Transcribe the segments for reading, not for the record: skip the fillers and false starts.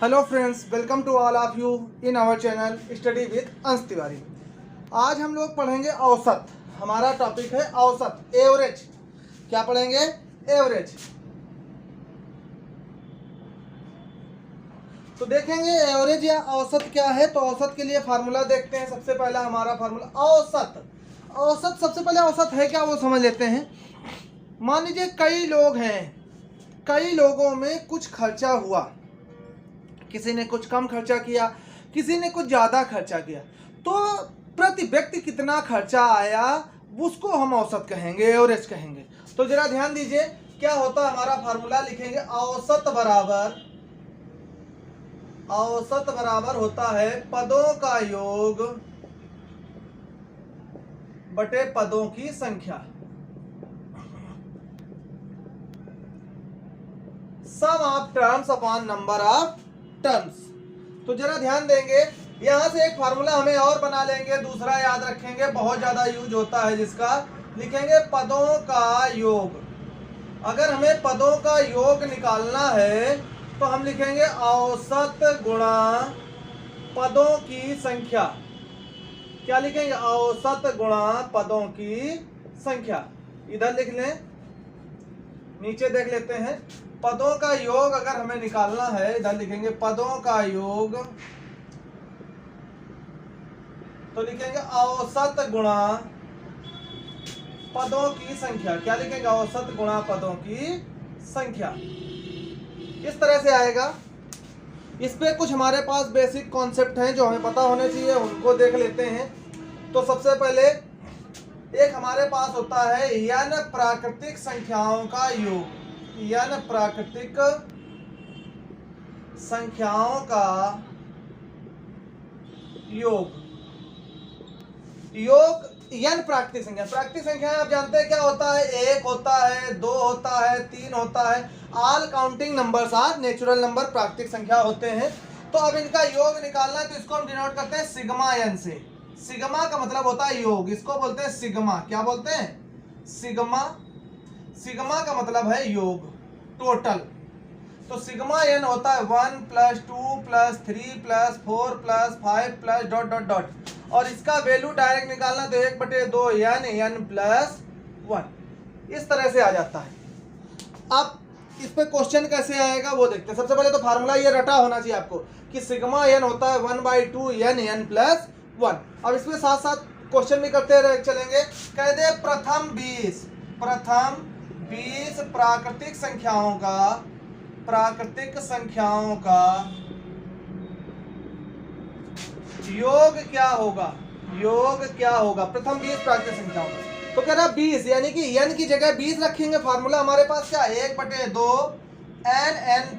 Hello friends, welcome to all of you in our channel study with Ansh Tiwari. आज हम लोग पढ़ेंगे औसत। हमारा टॉपिक है औसत, एवरेज। क्या पढ़ेंगे? एवरेज। तो देखेंगे एवरेज या औसत क्या है। तो औसत के लिए फार्मूला देखते हैं। सबसे पहला हमारा फार्मूला औसत। औसत सबसे पहले औसत है क्या वो समझ लेते हैं। मान लीजिए कई लोग हैं, कई लोगों में कुछ खर्चा हुआ, किसी ने कुछ कम खर्चा किया, किसी ने कुछ ज़्यादा खर्चा किया, तो प्रति व्यक्ति कितना खर्चा आया उसको हम औसत कहेंगे, एवरेज कहेंगे। तो जरा ध्यान दीजिए क्या होता है। हमारा फार्मूला लिखेंगे औसत बराबर होता है पदों का योग बटे पदों की संख्या, sum of terms upon number of terms. तो जरा ध्यान देंगे, यहां से एक फार्मूला हमें और बना लेंगे, दूसरा याद रखेंगे, बहुत ज्यादा यूज होता है जिसका। लिखेंगे पदों का योग। अगर हमें पदों का योग निकालना है तो हम लिखेंगे औसत गुणा पदों की संख्या। क्या लिखेंगे? औसत गुणा पदों की संख्या। इधर लिख लें, नीचे देख लेते हैं। पदों का योग अगर हमें निकालना है, इधर लिखेंगे पदों का योग, तो लिखेंगे औसत गुणा पदों की संख्या। क्या लिखेंगे? औसत गुणा पदों की संख्या। इस तरह से आएगा। इस पे कुछ हमारे पास बेसिक कॉन्सेप्ट हैं जो हमें पता होने चाहिए, उनको देख लेते हैं। तो सबसे पहले एक हमारे पास होता है n प्राकृतिक संख्याओं का योग। n प्राकृतिक संख्याओं का योग। n प्राकृतिक संख्या। प्राकृतिक संख्याएं आप जानते हैं क्या होता है? 1 होता है, 2 होता है, 3 होता है। All counting numbers are natural number, प्राकृतिक संख्या होते हैं। तो अब इनका योग निकालना है तो इसको हम डिनोट करते हैं सिग्मा n से। सिग्मा का मतलब होता है योग, इसको बोलते हैं सिग्मा। क्या बोलते हैं? सिग्मा। सिग्मा का मतलब है योग, टोटल। तो सिग्मा n होता है 1 + 2 + 3 + 4 + 5 + डॉट डॉट डॉट। और इसका वैल्यू डायरेक्ट निकालना तो 1/2 n + 1। इस तरह से आ जाता है। अब इस पे क्वेश्चन कैसे आएगा वो देखते हैं। सबसे पहले तो फार्मूला ये रटा होना चाहिए आपको कि सिग्मा n होता है 1/2 n + 1। अब इसमें साथ साथ क्वेश्चन भी करते रहे चलेंगे। कह दे प्रथम 20 प्राकृतिक संख्याओं का योग क्या होगा? योग क्या होगा प्रथम 20 प्राकृतिक संख्याओं का? तो कह रहा 20, यानी कि n की जगह 20 रखेंगे। फार्मूला हमारे पास क्या? 1/2 n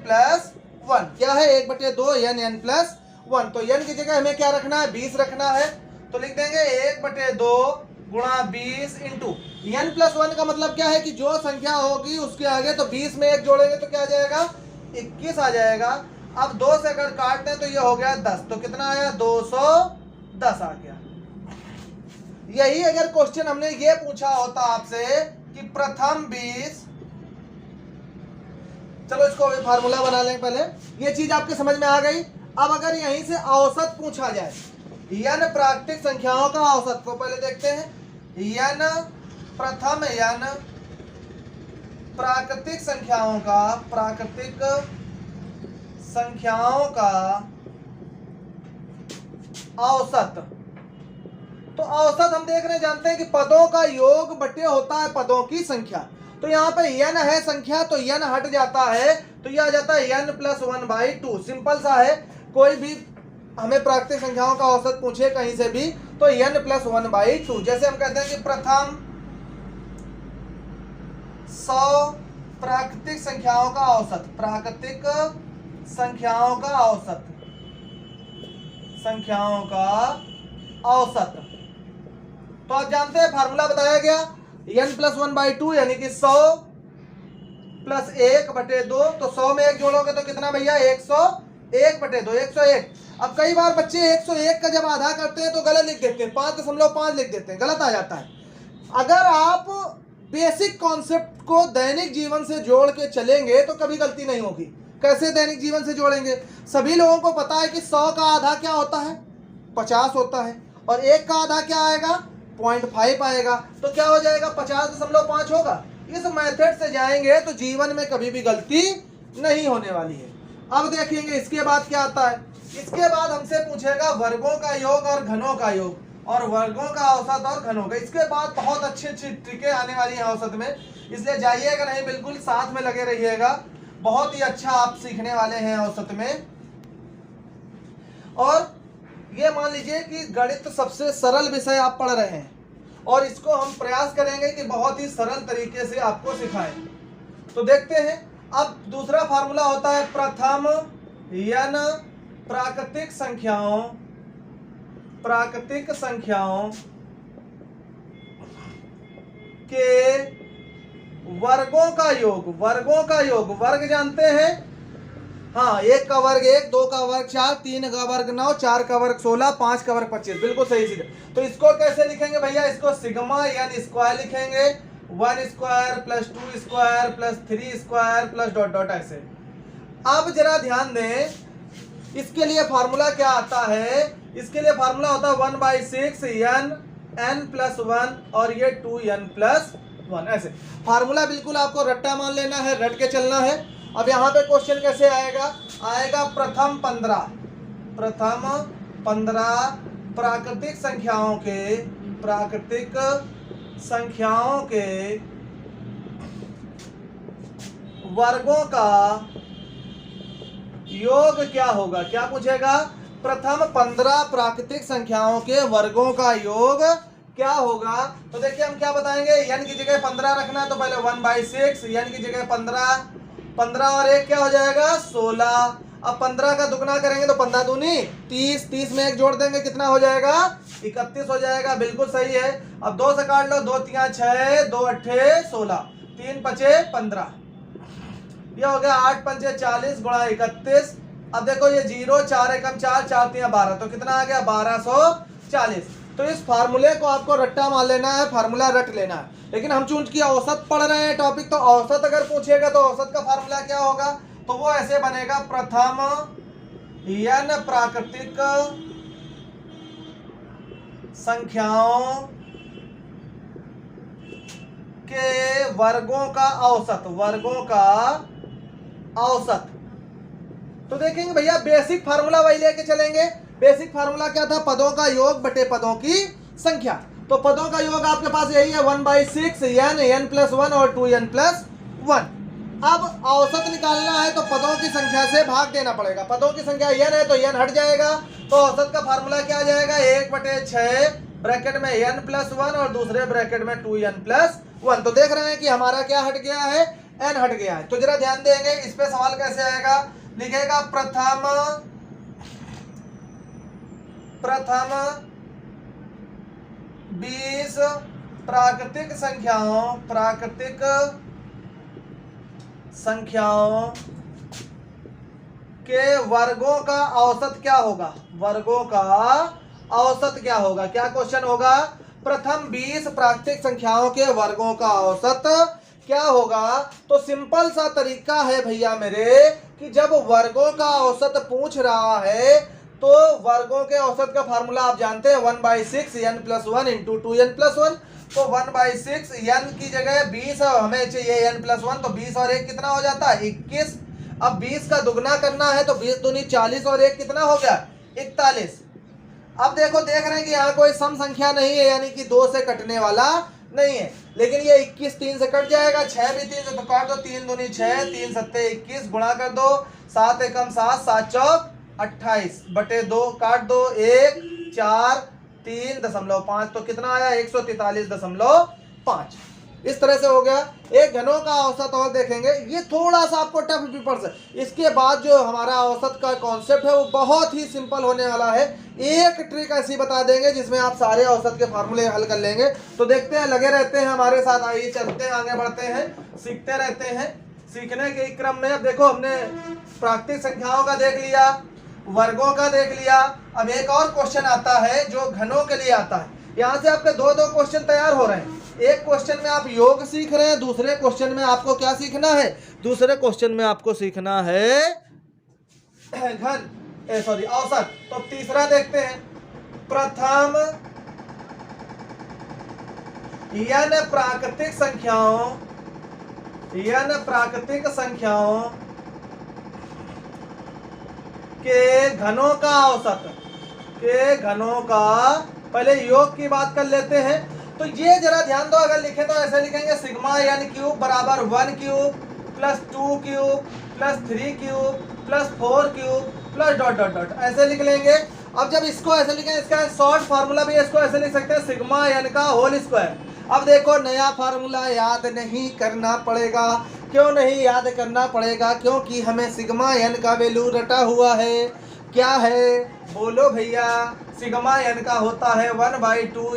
+ 1। क्या है? 1/2 n + 1। तो n की जगह हमें क्या रखना है? 20 रखना है। तो लिख देंगे 1/2 गुणा 20 इंटू n + 1 का मतलब क्या है कि जो संख्या होगी उसके आगे तो 20 में 1 जोड़ेंगे तो क्या आ जाएगा? 21 आ जाएगा। अब 2 से अगर काटते हैं तो ये हो गया 10। तो कितना आया? 210 आ गया। यही अगर क्वेश्चन हमने ये पूछा होता आपसे कि प्रथम 20, चलो इसको अभी फार्मूला बना लें पहले, ये चीज आपके समझ में आ गई। अब अगर यहीं से औसत पूछा जाए, n प्राकृतिक संख्याओं का औसत, तो पहले देखते हैं n प्रथम n प्राकृतिक संख्याओं का औसत। तो औसत हम देख रहे हैं, जानते हैं कि पदों का योग बटे होता है पदों की संख्या। तो यहाँ पे n है संख्या, तो n हट जाता है तो यह आ जाता है n + 1/2। सिंपल सा है। कोई भी हमें प्राकृतिक संख्याओं का औसत पूछे कहीं से भी तो n + 1/2। जैसे हम कहते हैं कि प्रथम 100 प्राकृतिक संख्याओं का औसत, प्राकृतिक संख्याओं का औसत। तो आप जानते हैं फार्मूला बताया गया n + 1/2 यानी कि 100 + 1/2। तो 100 में 1 जोड़ोगे तो कितना भैया? 101/2, 101। अब कई बार बच्चे 101 का जब आधा करते हैं तो गलत लिख देते हैं, 5.5 लिख देते हैं, गलत आ जाता है। अगर आप बेसिक कॉन्सेप्ट को दैनिक जीवन से जोड़ के चलेंगे तो कभी गलती नहीं होगी। कैसे दैनिक जीवन से जोड़ेंगे? सभी लोगों को पता है कि 100 का आधा क्या होता है? 50 होता है, और 1 का आधा क्या आएगा? 0.5 आएगा। तो क्या हो जाएगा? 50.5 होगा। इस मेथड से जाएंगे तो जीवन में कभी भी गलती नहीं होने वाली है। अब देखेंगे इसके बाद क्या आता है। इसके बाद हमसे पूछेगा वर्गों का योग और घनों का योग, और वर्गों का औसत और घनों का। इसके बाद बहुत अच्छी अच्छी ट्रिकें आने वाली हैं औसत में, इसलिए जाइएगा नहीं, बिल्कुल साथ में लगे रहिएगा। बहुत ही अच्छा आप सीखने वाले हैं औसत में। और ये मान लीजिए कि गणित सबसे सरल विषय आप पढ़ रहे हैं, और इसको हम प्रयास करेंगे कि बहुत ही सरल तरीके से आपको सिखाएं। तो देखते हैं। अब दूसरा फार्मूला होता है प्रथम n प्राकृतिक संख्याओं के वर्गों का योग। वर्ग जानते हैं? हाँ, 1 का वर्ग 1, 2 का वर्ग 4, 3 का वर्ग 9, 4 का वर्ग 16, 5 का वर्ग 25। बिल्कुल सही सीधे। तो इसको कैसे लिखेंगे भैया? इसको सिग्मा n स्क्वायर लिखेंगे, 1 square plus 2 square plus 3 square plus dot dot ऐसे। अब जरा ध्यान दें, इसके लिए फार्मूला क्या आता है? इसके लिए फार्मूला होता है 1/6 n प्लस 1 और ये 2n प्लस 1 ऐसे। फार्मूला बिल्कुल आपको रट्टा मान लेना है, रट के चलना है। अब यहाँ पे क्वेश्चन कैसे आएगा? आएगा प्रथम 15 प्राकृतिक संख्याओं के वर्गों का योग क्या होगा? क्या पूछेगा? प्रथम 15 प्राकृतिक संख्याओं के वर्गों का योग क्या होगा? तो देखिए हम क्या बताएंगे। n की जगह 15 रखना है, तो पहले 1/6, n की जगह 15 और 1 क्या हो जाएगा? 16। अब 15 का दुगना करेंगे तो 15 दूनी 30, 30 में 1 जोड़ देंगे, कितना हो जाएगा? 31 हो जाएगा। बिल्कुल सही है। अब 2 से काट लो, 2 3 6, 2 8 16, 3 5 15, ये हो गया 8 5 40 गुणा 31। अब देखो ये 0, 4 एकम 4, 4 3 12, तो कितना आ गया? 1240। तो इस फार्मूले को आपको रट्टा मान लेना है, फार्मूला रट लेना है। लेकिन हम चूंकि औसत पढ़ रहे हैं टॉपिक, तो औसत अगर पूछेगा तो औसत का फार्मूला क्या होगा? तो वो ऐसे बनेगा प्रथम n प्राकृतिक संख्याओं के वर्गों का औसत। तो देखेंगे भैया बेसिक फार्मूला वही लेके चलेंगे। बेसिक फार्मूला क्या था? पदों का योग बटे पदों की संख्या। तो पदों का योग आपके पास यही है 1/6 n प्लस 1 और 2n प्लस 1। अब औसत निकालना है तो पदों की संख्या से भाग देना पड़ेगा। पदों की संख्या n है तो n हट जाएगा, तो औसत का फार्मूला क्या आ जाएगा? 1/6 ब्रैकेट में n प्लस 1 और दूसरे ब्रैकेट में 2n प्लस 1। तो देख रहे हैं कि हमारा क्या हट गया है? n हट गया है। तो जरा ध्यान देंगे, इस पे सवाल कैसे आएगा? लिखेगा प्रथम 20 प्राकृतिक संख्याओं के वर्गों का औसत क्या होगा? क्या क्वेश्चन होगा? प्रथम 20 प्राकृतिक संख्याओं के वर्गों का औसत क्या होगा? तो सिंपल सा तरीका है भैया मेरे, कि जब वर्गों का औसत पूछ रहा है तो वर्गों के औसत का फार्मूला आप जानते हैं 1/6 n plus 1 into 2n plus 1। तो 1/6 n की जगह 20 हमें चाहिए n प्लस 1, तो 20 और 1 कितना हो जाता है? 21। अब 20 का दुगना करना है तो 20 दूनी 40 और 1 कितना हो गया? 41। अब देखो, देख रहे हैं कि यहाँ कोई सम संख्या नहीं है, यानी कि 2 से कटने वाला नहीं है। लेकिन ये 21 3 से कट जाएगा, 6 भी 3 से तो काट दो, 3 दूनी 6, 3 7 21, गुणा कर दो, 7 एकम 7, 7 चौक 28 बटे 2 काट दो, 1 4 3.5, तो कितना आया? 143.5। इस तरह से हो गया। एक घनों का औसत और देखेंगे, ये थोड़ा सा आपको टफ भी पड़ सकता। इसके बाद जो हमारा औसत का कॉन्सेप्ट है वो बहुत ही सिंपल होने वाला है। एक ट्रिक ऐसी बता देंगे जिसमें आप सारे औसत के फार्मूले हल कर लेंगे। तो देखते हैं, लगे रहते हैं हमारे साथ, आइए चलते हैं, आगे बढ़ते हैं, सीखते रहते हैं। सीखने के क्रम में अब देखो, हमने प्राकृतिक संख्याओं का देख लिया, वर्गों का देख लिया। अब एक और क्वेश्चन आता है जो घनों के लिए आता है। यहाँ से आपके दो क्वेश्चन तैयार हो रहे हैं। एक क्वेश्चन में आप योग सीख रहे हैं, दूसरे क्वेश्चन में आपको क्या सीखना है, दूसरे क्वेश्चन में आपको सीखना है औसत। तो तीसरा देखते हैं, प्रथम n प्राकृतिक संख्याओं के घनों का औसत, पहले योग की बात कर लेते हैं। तो ये जरा ध्यान दो, अगर लिखे तो ऐसे लिखेंगे सिग्मा n क्यूब बराबर 1 cube plus 2 cube plus 3 cube plus 4 cube plus dot dot dot, ऐसे लिख लेंगे। अब जब इसको ऐसे लिखेंगे, इसका शॉर्ट फार्मूला भी इसको ऐसे लिख सकते हैं, सिग्मा n का होल स्क्वायर। अब देखो नया फार्मूला याद नहीं करना पड़ेगा। क्यों नहीं याद करना पड़ेगा? क्योंकि हमें सिग्मा n का वैल्यू रटा हुआ है। क्या है बोलो भैया? सिग्मा n का होता है 1/2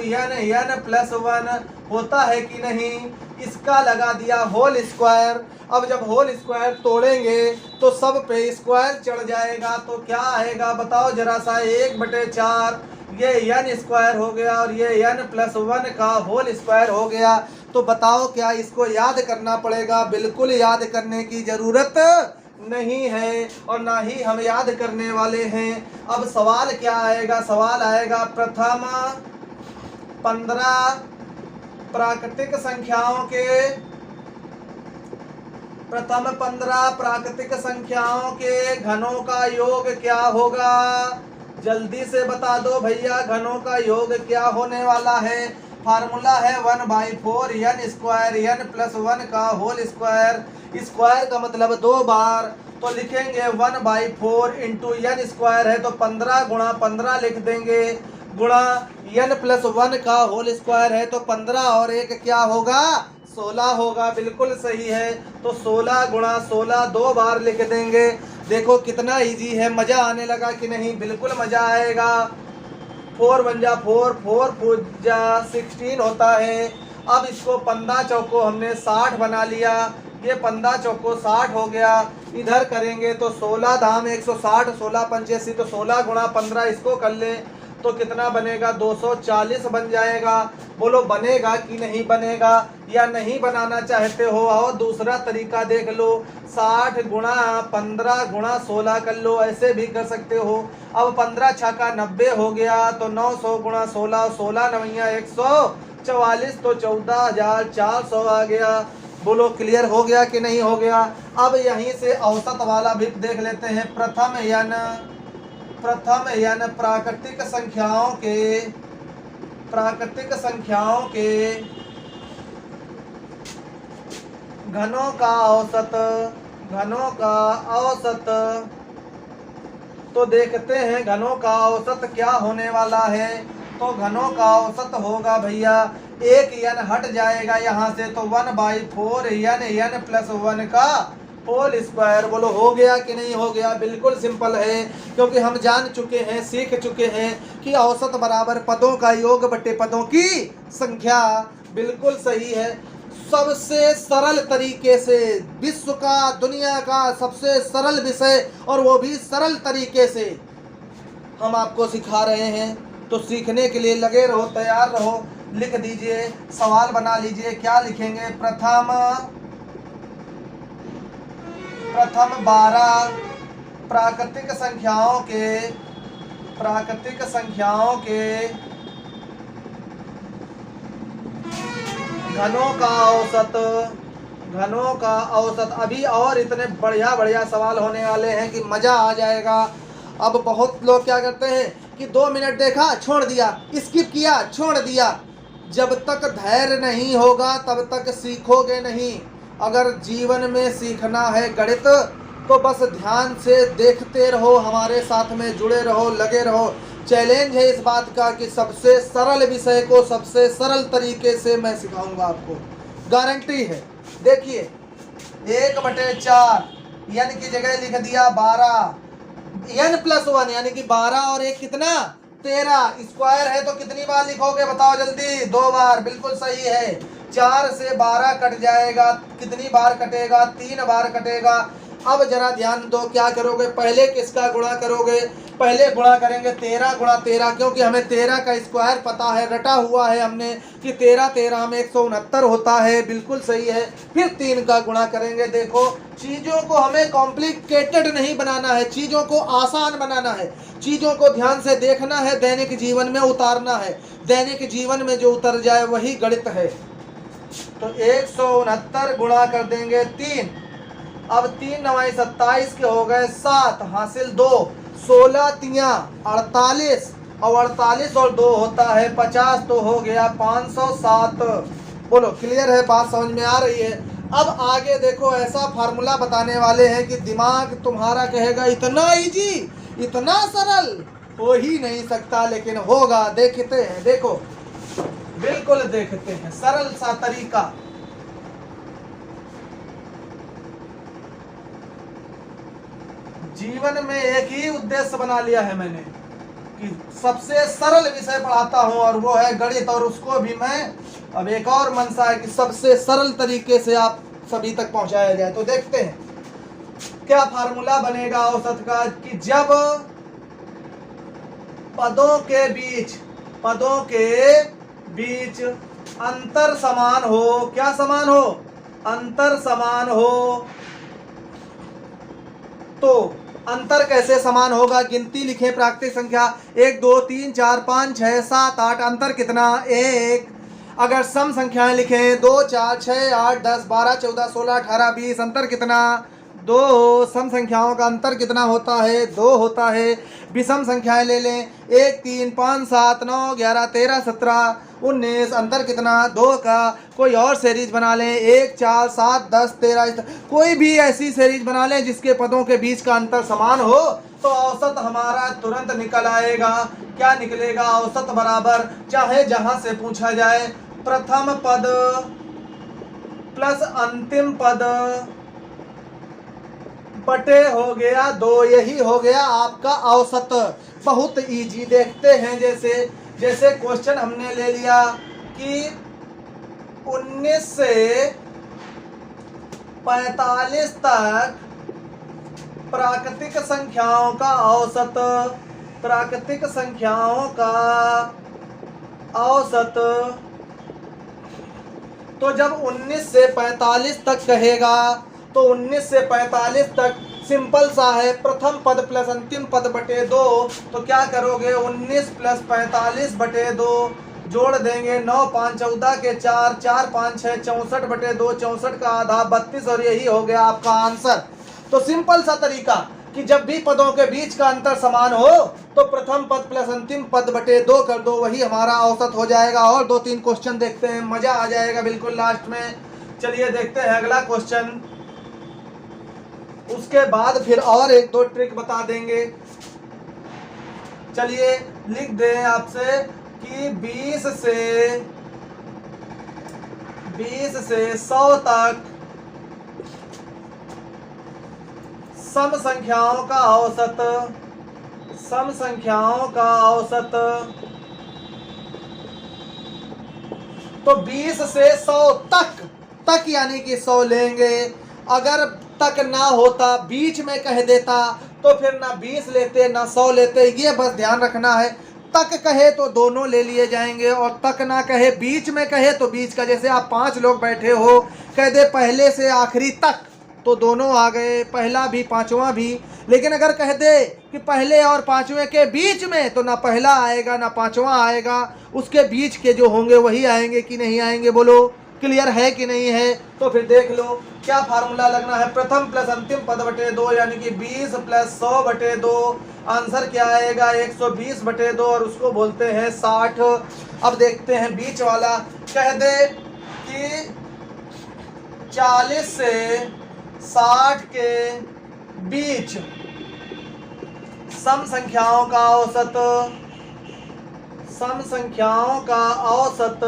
n प्लस 1 होता है कि नहीं? इसका लगा दिया होल स्क्वायर। अब जब होल स्क्वायर तोड़ेंगे तो सब पे स्क्वायर चढ़ जाएगा, तो क्या आएगा बताओ जरा सा? 1/4 ये n स्क्वायर हो गया और ये n प्लस 1 का होल स्क्वायर हो गया। तो बताओ क्या इसको याद करना पड़ेगा? बिल्कुल याद करने की जरूरत नहीं है और ना ही हम याद करने वाले हैं। अब सवाल क्या आएगा? सवाल आएगा प्रथम 15 प्राकृतिक संख्याओं के घनों का योग क्या होगा? जल्दी से बता दो भैया, घनों का योग क्या होने वाला है? फार्मूला है 1/4 n स्क्वायर n प्लस 1 का होल स्क्वायर। स्क्वायर का मतलब 2 बार, तो लिखेंगे 1/4 इंटू n स्क्वायर है तो 15 गुणा 15 लिख देंगे, गुणा n प्लस 1 का होल स्क्वायर है तो 15 और 1 क्या होगा? 16 होगा। बिल्कुल सही है। तो 16 गुणा 16 2 बार लिख देंगे। देखो कितना इजी है, मजा आने लगा कि नहीं? बिल्कुल मजा आएगा। 4 1 जा 4, 4 4 जा 16 होता है। अब इसको 15 चौको हमने 60 बना लिया, ये 15 चौको 60 हो गया। इधर करेंगे तो 16 धाम 160, 16 85, तो 16 गुणा 15 इसको कर ले तो कितना बनेगा? 240 बन जाएगा। बोलो बनेगा कि नहीं बनेगा? या नहीं बनाना चाहते हो? आओ दूसरा तरीका देख लो, 60 गुणा 15 गुणा 16 कर लो, ऐसे भी कर सकते हो। अब 15 छक्का 90 हो गया, तो 900 गुणा 16, 16 9 144, तो 14,400 आ गया। बोलो क्लियर हो गया कि नहीं हो गया? अब यहीं से औसत वाला भी देख लेते हैं। प्रथम n प्राकृतिक संख्याओं के घनों का औसत। तो देखते हैं घनों का औसत क्या होने वाला है। तो घनों का औसत होगा भैया, एक n हट जाएगा यहाँ से, तो 1/4 n प्लस 1 का होल स्क्वायर। बोलो हो गया कि नहीं हो गया? बिल्कुल सिंपल है, क्योंकि हम जान चुके हैं, सीख चुके हैं कि औसत बराबर पदों का योग बटे पदों की संख्या। बिल्कुल सही है। सबसे सरल तरीके से, विश्व का, दुनिया का सबसे सरल विषय, और वो भी सरल तरीके से हम आपको सिखा रहे हैं। तो सीखने के लिए लगे रहो, तैयार रहो। लिख दीजिए, सवाल बना लीजिए। क्या लिखेंगे? प्रथम 12 प्राकृतिक संख्याओं के घनों का औसत। अभी और इतने बढ़िया सवाल होने वाले हैं कि मजा आ जाएगा। अब बहुत लोग क्या करते हैं कि 2 मिनट देखा छोड़ दिया, स्किप किया छोड़ दिया। जब तक धैर्य नहीं होगा तब तक सीखोगे नहीं। अगर जीवन में सीखना है गणित तो बस ध्यान से देखते रहो, हमारे साथ में जुड़े रहो, लगे रहो। चैलेंज है इस बात का कि सबसे सरल विषय को सबसे सरल तरीके से मैं सिखाऊंगा आपको, गारंटी है। देखिए 1/4 n की जगह लिख दिया 12, n प्लस 1 यानी कि 12 और 1 कितना? 13। स्क्वायर है तो कितनी बार लिखोगे बताओ जल्दी? 2 बार। बिल्कुल सही है। 4 से 12 कट जाएगा, कितनी बार कटेगा? 3 बार कटेगा। अब जरा ध्यान दो, क्या करोगे? पहले किसका गुणा करोगे? पहले गुणा करेंगे 13 गुणा 13, क्योंकि हमें 13 का स्क्वायर पता है, रटा हुआ है हमने कि 13 13 में 169 होता है, बिल्कुल सही है। फिर 3 का गुणा करेंगे। देखो चीज़ों को हमें कॉम्प्लिकेटेड नहीं बनाना है, चीज़ों को आसान बनाना है, चीज़ों को ध्यान से देखना है, दैनिक जीवन में उतारना है। दैनिक जीवन में जो उतर जाए वही गणित है। तो 169 गुणा कर देंगे 3। अब 3 9 27 के हो गए 7, हासिल 2, 16 तिया 48, और 48 और 2 होता है 50, तो हो गया 507। बोलो क्लियर है, बात समझ में आ रही है। अब आगे देखो, ऐसा फार्मूला बताने वाले हैं कि दिमाग तुम्हारा कहेगा इतना इजी, इतना सरल हो ही नहीं सकता, लेकिन होगा। देखते हैं, देखो बिल्कुल देखते हैं, सरल सा तरीका। जीवन में एक ही उद्देश्य बना लिया है मैंने कि सबसे सरल विषय पढ़ाता हूं, और वो है गणित। और उसको भी मैं अब एक और मनसा है कि सबसे सरल तरीके से आप सभी तक पहुंचाया जाए। तो देखते हैं क्या फार्मूला बनेगा औसत का, कि जब पदों के बीच अंतर समान हो। क्या समान हो? अंतर समान हो। तो अंतर कैसे समान होगा? गिनती लिखें, प्राकृतिक संख्या 1 2 3 4 5 6 7 8, अंतर कितना? 1। अगर सम संख्याएं लिखें 2 4 6 8 10 12 14 16 18 20, अंतर कितना? 2। सम संख्याओं का अंतर कितना होता है? 2 होता है। विषम संख्याएं ले लें, 1 3 5 7 9 11 13 17 19, अंतर कितना? 2 का। कोई और सीरीज बना लें, 1 4 7 10 13, कोई भी ऐसी सीरीज बना लें जिसके पदों के बीच का अंतर समान हो, तो औसत हमारा तुरंत निकल आएगा। क्या निकलेगा? औसत बराबर, चाहे जहां से पूछा जाए, प्रथम पद प्लस अंतिम पद बटे हो गया 2, यही हो गया आपका औसत। बहुत इजी। देखते हैं, जैसे क्वेश्चन हमने ले लिया कि 19 से 45 तक प्राकृतिक संख्याओं का औसत, प्राकृतिक संख्याओं का औसत। तो जब 19 से 45 तक कहेगा, तो 19 से 45 तक सिंपल सा है, प्रथम पद प्लस अंतिम पद बटे 2। तो क्या करोगे? 19 प्लस 45 बटे 2 जोड़ देंगे, 9 5 14 के 4 4 5 6 64 बटे 2, 64 का आधा 32, और यही हो गया आपका आंसर। तो सिंपल सा तरीका कि जब भी पदों के बीच का अंतर समान हो तो प्रथम पद प्लस अंतिम पद बटे 2 कर दो, वही हमारा औसत हो जाएगा। और 2-3 क्वेश्चन देखते हैं, मजा आ जाएगा बिल्कुल लास्ट में। चलिए देखते हैं अगला क्वेश्चन, उसके बाद फिर और 1-2 ट्रिक बता देंगे। चलिए लिख दें आपसे कि 20 से 100 तक सम संख्याओं का औसत, सम संख्याओं का औसत। तो 20 से 100 तक यानी कि 100 लेंगे। अगर तक ना होता, बीच में कह देता, तो फिर ना 20 लेते ना 100 लेते। ये बस ध्यान रखना है। तक कहे तो दोनों ले लिए जाएंगे, और तक ना कहे, बीच में कहे तो बीच का। जैसे आप 5 लोग बैठे हो, कह दे पहले से आखिरी तक, तो दोनों आ गए, पहला भी पांचवा भी। लेकिन अगर कह दे कि पहले और पांचवें के बीच में, तो ना पहला आएगा ना पांचवा आएगा, उसके बीच के जो होंगे वही आएंगे कि नहीं आएंगे। बोलो क्लियर है कि नहीं है? तो फिर देख लो क्या फार्मूला लगना है। प्रथम प्लस अंतिम पद बटे 2, यानी कि 20 प्लस 100 बटे 2। आंसर क्या आएगा? 120 बटे 2, और उसको बोलते हैं 60। अब देखते हैं बीच वाला। कह दे कि 40 से 60 के बीच सम संख्याओं का औसत, सम संख्याओं का औसत।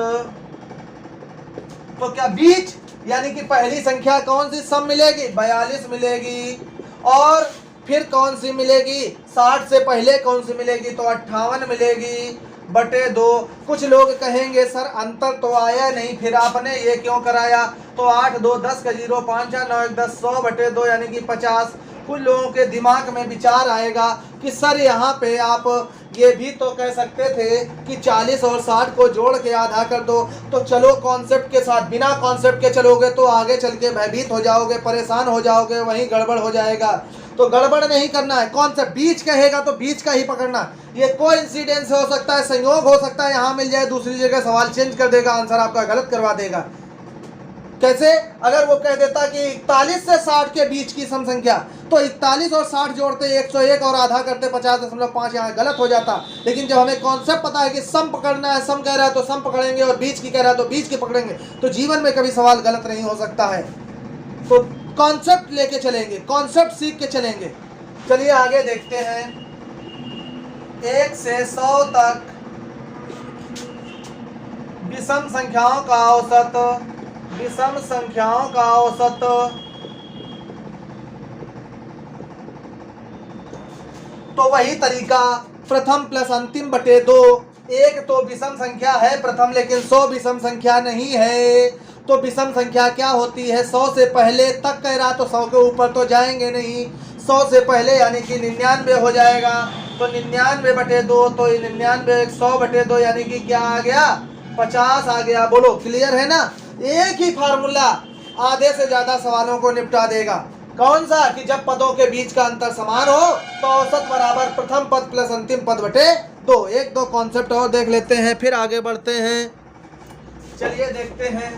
तो क्या बीच यानी कि पहली संख्या कौन सी सम मिलेगी? 42 मिलेगी। और फिर कौन सी मिलेगी? 60 से पहले कौन सी मिलेगी? तो 58 मिलेगी बटे 2। कुछ लोग कहेंगे सर अंतर तो आया नहीं, फिर आपने ये क्यों कराया? तो 8 2 10 का 0, 5 9 1 10, 100 बटे 2 यानी कि 50। कुछ लोगों के दिमाग में विचार आएगा कि सर यहाँ पे आप ये भी तो कह सकते थे कि 40 और 60 को जोड़ के आधा कर दो। तो चलो कॉन्सेप्ट के साथ, बिना कॉन्सेप्ट के चलोगे तो आगे चल के भयभीत हो जाओगे, परेशान हो जाओगे, वहीं गड़बड़ हो जाएगा। तो गड़बड़ नहीं करना है, कॉन्सेप्ट बीच कहेगा तो बीच का ही पकड़ना। ये कोई इंसिडेंस हो सकता है, संयोग हो सकता है, यहाँ मिल जाए दूसरी जगह सवाल चेंज कर देगा, आंसर आपका गलत करवा देगा। कैसे? अगर वो कह देता कि 41 से 60 के बीच की सम संख्या, तो 41 और 60 जोड़ते 101 और आधा करते 50.5, यहाँ गलत हो जाता। लेकिन जब हमें कॉन्सेप्ट पता है कि सम पकड़ना है, सम कह रहा है तो सम पकड़ेंगे, और बीच की कह रहा है तो बीच की पकड़ेंगे, तो जीवन में कभी सवाल गलत नहीं हो सकता है। तो कॉन्सेप्ट लेके चलेंगे, कॉन्सेप्ट सीख के चलेंगे। चलिए आगे देखते हैं। 1 से 100 तक विषम संख्याओं का औसत, विषम संख्याओं का औसत तो वही तरीका, प्रथम प्लस अंतिम बटे 2। एक तो विषम संख्या है प्रथम, लेकिन 100 विषम संख्या नहीं है। तो विषम संख्या क्या होती है? 100 से पहले तक कह रहा, तो 100 के ऊपर तो जाएंगे नहीं। 100 से पहले यानी कि 99 हो जाएगा, तो 99 बटे 2, तो 99 100 बटे 2 यानी कि क्या आ गया? 50 आ गया। बोलो क्लियर है ना? एक ही फार्मूला आधे से ज्यादा सवालों को निपटा देगा। कौन सा? कि जब पदों के बीच का अंतर समान हो तो औसत बराबर प्रथम पद प्लस अंतिम पद बटे 2। एक दो कॉन्सेप्ट और देख लेते हैं, फिर आगे बढ़ते हैं। चलिए देखते हैं।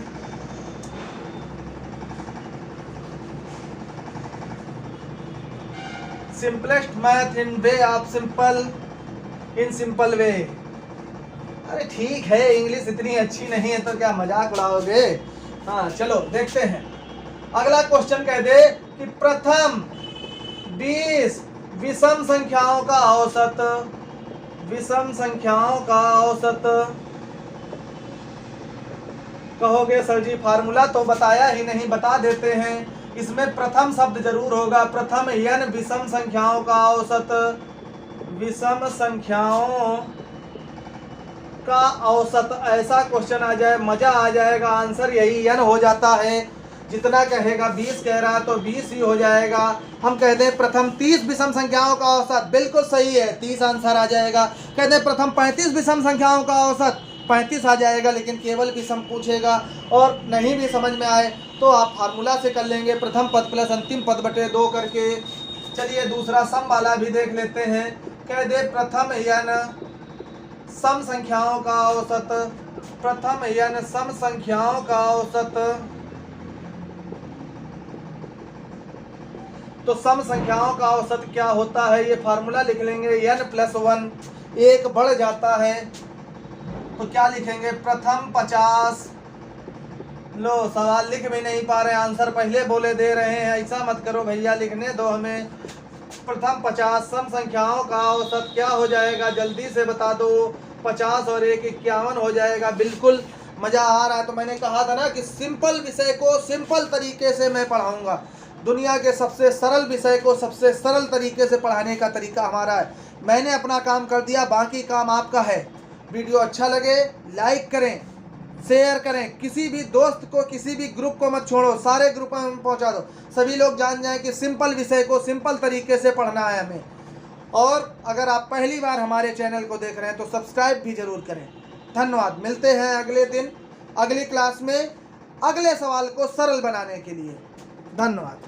Simplest math in way of simple, in simple way. अरे ठीक है, इंग्लिश इतनी अच्छी नहीं है तो क्या मजाक उड़ाओगे? हाँ चलो देखते हैं। अगला क्वेश्चन कह दे कि प्रथम 20 विषम संख्याओं का औसत, विषम संख्याओं का औसत। कहोगे सर जी फार्मूला तो बताया ही नहीं, बता देते हैं। इसमें प्रथम शब्द जरूर होगा। प्रथम n विषम संख्याओं का औसत, विषम संख्याओं का औसत। ऐसा क्वेश्चन आ जाए मजा आ जाएगा। आंसर यही n हो जाता है। जितना कहेगा 20 कह रहा तो 20 ही हो जाएगा। हम कहते हैं प्रथम 30 विषम संख्याओं का औसत, बिल्कुल सही है, 30 आंसर आ जाएगा। कहते हैं प्रथम 35 विषम संख्याओं का औसत, 35 आ जाएगा। लेकिन केवल विषम पूछेगा और नहीं भी समझ में आए तो आप फार्मूला से कर लेंगे, प्रथम पद प्लस अंतिम पद बटे 2 करके। चलिए दूसरा सम वाला भी देख लेते हैं। कह दे प्रथम n सम संख्याओं का औसत, प्रथम n सम संख्याओं का औसत। तो सम संख्याओं का औसत क्या होता है? ये फार्मूला लिख लेंगे, n+1, एक बढ़ जाता है तो क्या लिखेंगे? प्रथम 50। लो सवाल लिख भी नहीं पा रहे, आंसर पहले बोले दे रहे हैं। ऐसा मत करो भैया, लिखने दो हमें। प्रथम 50 सम संख्याओं का औसत क्या हो जाएगा? जल्दी से बता दो। 50 और 1 51 हो जाएगा। बिल्कुल मज़ा आ रहा है। तो मैंने कहा था ना कि सिंपल विषय को सिंपल तरीके से मैं पढ़ाऊंगा। दुनिया के सबसे सरल विषय को सबसे सरल तरीके से पढ़ाने का तरीका हमारा है। मैंने अपना काम कर दिया, बाकी काम आपका है। वीडियो अच्छा लगे लाइक करें, शेयर करें, किसी भी दोस्त को, किसी भी ग्रुप को मत छोड़ो, सारे ग्रुप में पहुंचा दो। सभी लोग जान जाएं कि सिंपल विषय को सिंपल तरीके से पढ़ना है हमें। और अगर आप पहली बार हमारे चैनल को देख रहे हैं तो सब्सक्राइब भी जरूर करें। धन्यवाद। मिलते हैं अगले दिन अगली क्लास में अगले सवाल को सरल बनाने के लिए। धन्यवाद।